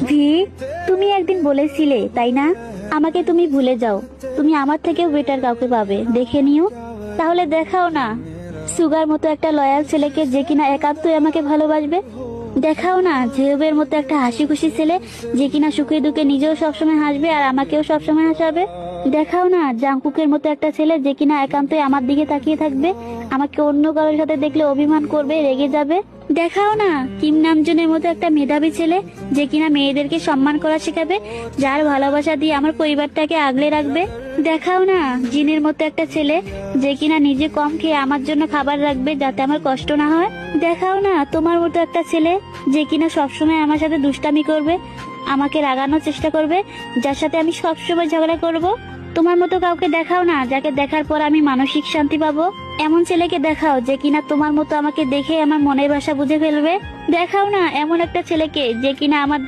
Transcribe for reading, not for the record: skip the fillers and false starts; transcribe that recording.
V, তুমি একদিন বলেছিলে তাই না, আমাকে তুমি ভুলে যাও, তুমি আমার থেকেও বেটার কাউকে পাবে, দেখে নিও। তাহলে দেখাও না সুগার মতো একটা লয়াল ছেলেকে, যে কিনা একান্তই আমাকে ভালোবাসবে। দেখাও না জেহবের মতো একটা হাসি খুশি ছেলে, যে কিনা সুখে দুঃখে নিজেও সবসময় হাসবে আর আমাকেও সবসময় হাসাবে। দেখাও না জাংকুকের মতো একটা ছেলে, যে কিনা একান্তই আমার দিকে তাকিয়ে থাকবে, আমাকে অন্য কারোর সাথে দেখলে অভিমান করবে, রেগে যাবে। দেখাও না কিম নামজনের মতো একটা মেধাবী ছেলে, যে কিনা মেয়েদেরকে সম্মান করা শেখাবে, যার ভালোবাসা দিয়ে আমার পরিবারটাকে আগলে রাখবে। দেখাও না জিনের মতো একটা ছেলে, যে কিনা নিজে কম খেয়ে আমার জন্য খাবার রাখবে, যাতে আমার কষ্ট না হয়। দেখাও না তোমার মতো একটা ছেলে, যে কিনা সবসময় আমার সাথে দুষ্টামি করবে, আমাকে রাগানোর চেষ্টা করবে, যার সাথে আমি সবসময় ঝগড়া করব। তোমার মতো কাউকে দেখাও না, যাকে দেখার পর আমি মানসিক শান্তি পাবো। এমন ছেলেকে দেখাও, যে কিনা তোমার মতো আমাকে দেখে আমার মনের ভাষা বুঝে ফেলবে। দেখাও না এমন একটা ছেলেকে, যে কিনা আমার